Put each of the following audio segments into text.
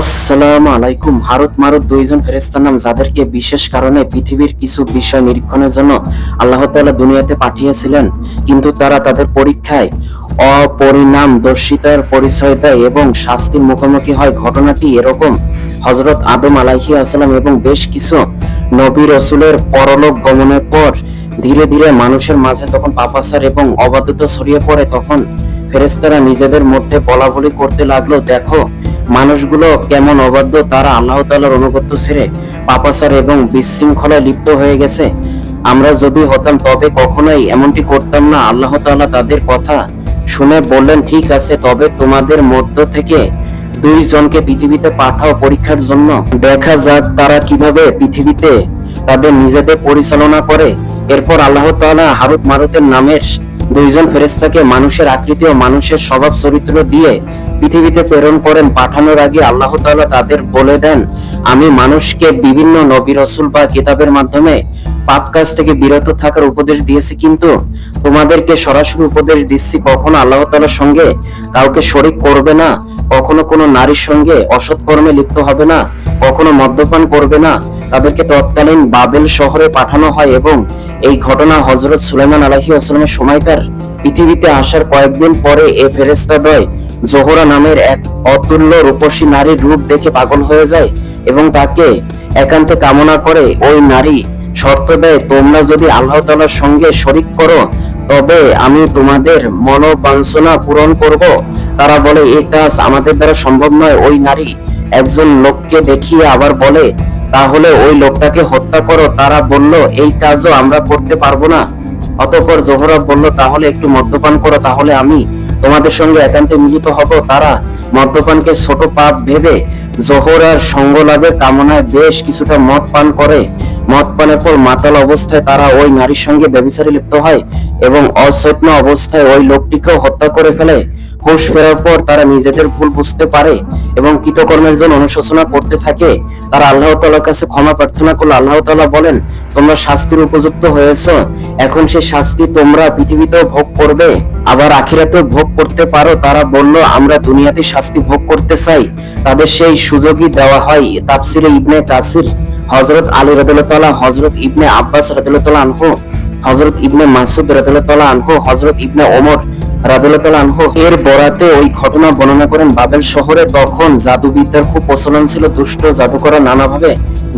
আসসালামু আলাইকুম। হারুত মারুত দুইজন ফেরেশতার নাম, যাদেরকে বিশেষ কারণে পৃথিবীর কিছু বিষয় নিরীক্ষণের জন্য আল্লাহ তাআলা দুনিয়াতে পাঠিয়েছিলেন, কিন্তু তারা তাদের পরীক্ষায় অপরিণামদর্শিতার পরিচয় দেয় এবং শাস্তির মুখোমুখি হয়। ঘটনাটি এরকম: হযরত আদম আলাইহিস সালাম এবং বেশ কিছু নবী রাসূলের পরলোক গমনের পর ধীরে ধীরে মানুষের মাঝে যখন পাপাচার এবং অবাধ্যতা ছড়িয়ে পড়ে, তখন ফেরেশতারা নিজেদের মধ্যে বলাবলি করতে লাগলো, দেখো মানুষগুলো কেমন অবাধ্য, তারা আল্লাহ তাআলার অনুগত্য ছেড়ে পাপাচার এবং বিশৃঙ্খলায় লিপ্ত হয়ে গেছে। আমরা যদি হতাম তবে কখনোই এমনটি করতাম না। আল্লাহ তাআলা তাদের কথা শুনে বললেন, ঠিক আছে, তবে তোমাদের মধ্য থেকে দুইজনকে পৃথিবীতে পাঠাও পরীক্ষার জন্য, দেখা যাক তারা কিভাবে পৃথিবীতে তাদের নিজেদের পরিচালনা করে। এরপর আল্লাহ তাআলা হারুত মারুতের নামের দুইজন ফেরেশতাকে মানুষের আকৃতি ও মানুষের স্বভাব চরিত্র দিয়ে পৃথিবীতে প্রেরণ করেন। পাঠানোর আগে আল্লাহ তাআলা তাদের বলে দেন, আমি মানুষকে বিভিন্ন নবী রাসূল বা কিতাবের মাধ্যমে পাপ কাজ থেকে বিরত থাকার উপদেশ দিয়েছি, কিন্তু তোমাদেরকে সরাসরি উপদেশ দিচ্ছি, কখনো আল্লাহ তাআলার সঙ্গে কাউকে শরীক করবে না, কখনো কোনো নারীর সঙ্গে অসৎ কর্মে লিপ্ত হবে না, কখনো মদ্যপান করবে না। তাদেরকে তৎকালীন বাবেল শহরে পাঠানো হয় এবং এই ঘটনা হযরত সুলাইমান আলাইহিস সালামের সময়কার। পৃথিবীতে আসার কয়েকদিন পরে এই ফেরেশতাদ্বয় জোহরা নামের এক অতুল্য রূপসী নারীর রূপ দেখে পাগল হয়ে যায় এবং তাকে একান্তে কামনা করে। ওই নারী শর্ত দেয়, তোমরা যদি আল্লাহ তাআলার সঙ্গে শরীক করো তবে আমি তোমাদের মনোবাঞ্ছনা পূরণ করব। তারা বলে, এই কাজ আমাদের দ্বারা সম্ভব নয়। ওই নারী একজন লোককে দেখিয়ে আবার বলে, তাহলে ওই লোকটাকে হত্যা করো। তারা বলল, এই কাজও আমরা করতে পারবো না। অতঃপর জোহরা বলল, তাহলে একটু মদ্যপান করো, তাহলে আমি তোমাদের সঙ্গে একান্তে মিলিত হব। তারা মদ্যপানকে ছোট পাপ ভেবে জোহরার সঙ্গ লাভের কামনায় বেশ কিছুটা মদ পান করে। মদ পানের পর মাতাল অবস্থায় তারা ওই নারীর সঙ্গে ব্যভিচারে লিপ্ত হয় এবং অচেতন অবস্থায় ওই লোকটিকেও হত্যা করে ফেলে। হুঁশ ফেরার পর তারা নিজেদের ভুল বুঝতে পারে এবং কৃতকর্মের জন্য অনুশোচনা করতে থাকে। তারা আল্লাহ তাআলার কাছে ক্ষমা প্রার্থনা করলো। আল্লাহ তাআলা বলেন, তোমরা শাস্তির উপযুক্ত হয়েছো, এখন সেই শাস্তি তোমরা পৃথিবীতেও ভোগ করবে, আবার আখিরাতেও ভোগ করতে পারো। তারা বলল, আমরা দুনিয়াতে শাস্তি ভোগ করতে চাই। তাদের সেই সুযোগই দেওয়া হয়। তাফসিরে ইবনে কাসির হযরত আলী রাদিয়াল্লাহু তাআলা, হযরত ইবনে আব্বাস রাদিয়াল্লাহু তাআলা আনহু, হযরত ইবনে মাসউদ রাদিয়াল্লাহু তাআলা আনহু, হযরত ইবনে ওমর রাদিয়াল্লাহু তাআলা আনহু এর বরাতে ওই ঘটনা বর্ণনা করেন। বাবেল শহরে তখন জাদুবিদ্যার খুব প্রচলন ছিল। দুষ্ট জাদুকররা নানাভাবে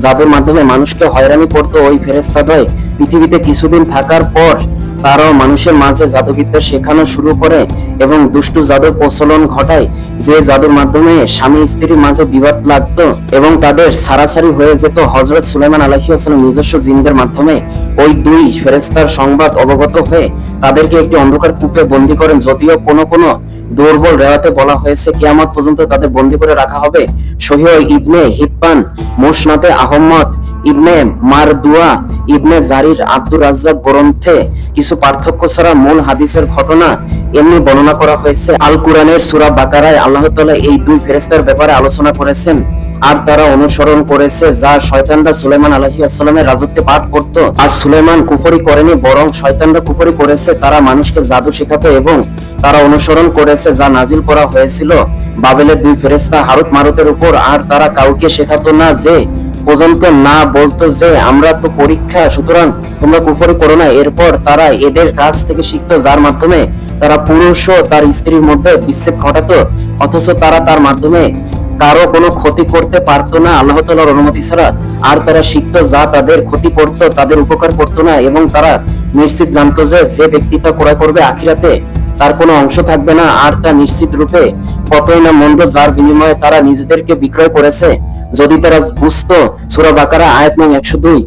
জাদুর মাধ্যমে মানুষকে হয়রানি করত। ওই ফেরেশতাদ্বয় পৃথিবীতে কিছুদিন থাকার পর তারাও মানুষের মাঝে জাদুবিদ্যা শেখানো শুরু করে এবং দুষ্টু জাদুর প্রচলন ঘটায়, যে জাদুর মাধ্যমে স্বামী স্ত্রীর মাঝে বিবাদ লাগতো এবং তাদের সারাসারি হয়ে যেত। হযরত সুলাইমান আলাইহিস সালাম নিজস্ব জিনদের মাধ্যমে ওই দুই ফেরেশতার সংবাদ অবগত হয়ে তাদেরকে একটি অন্ধকার কূপে বন্দী করেন। যদিও কোনো কোনো দুর্বল রেওয়াতে বলা হয়েছে কিয়ামত পর্যন্ত তাদের বন্দী করে রাখা হবে। সহিহ ইবনে হিব্বান, মুসনাদে আহমদ ইবনে মারদুয়া, ইবনে জারির, আব্দুর রাজ্জাক গ্রন্থে কিছু পার্থক্য ছাড়া মূল হাদিসের ঘটনা এমনি বর্ণনা করা হয়েছে। আল কুরআনের সূরা বাকারায় আল্লাহ তাআলা এই দুই ফেরেশতার ব্যাপারে আলোচনা করেছেন, আর তারা অনুসরণ করেছে যা শয়তানরা সুলাইমান আলাইহিস সালামের রাজত্বে পাঠ করত। আর সুলাইমান কুফরি করেনি, বরং শয়তানরা কুফরি করেছে। তারা মানুষকে জাদু শেখাতো এবং তারা অনুসরণ করেছে যা নাজিল করা হয়েছিল বাবেলের দুই ফেরেশতা হারুত মারুতের উপর। আর তারা কাউকে শেখাতো না যে পর্যন্ত না বলতো যে আমরা তো পরীক্ষা, সুতরাং তোমরা কুফরি করো না। এরপর তারা এদের কাছ থেকে শিখতো, যার মাধ্যমে তারা পুরুষ ও তার স্ত্রীর মধ্যে বিচ্ছেদ ঘটাতো, অথচ তারা তার মাধ্যমে কারো কোনো ক্ষতি করতে পারতো না আল্লাহ তাআলার অনুমতি ছাড়া। আর তারা শিখতো যা তাদের ক্ষতি করত, তাদের উপকার করতো না। এবং তারা নিশ্চিত জানতো যে যে ব্যক্তিটা ক্রয় করবে আখিরাতে তার কোনো অংশ থাকবে না, আর তা নিশ্চিত রূপে কতই না মন্দ, যার বিনিময়ে তারা নিজেদেরকে বিক্রয় করেছে। যদি তারা বুঝতো। সূরা বাকারা আয়াত নং 102।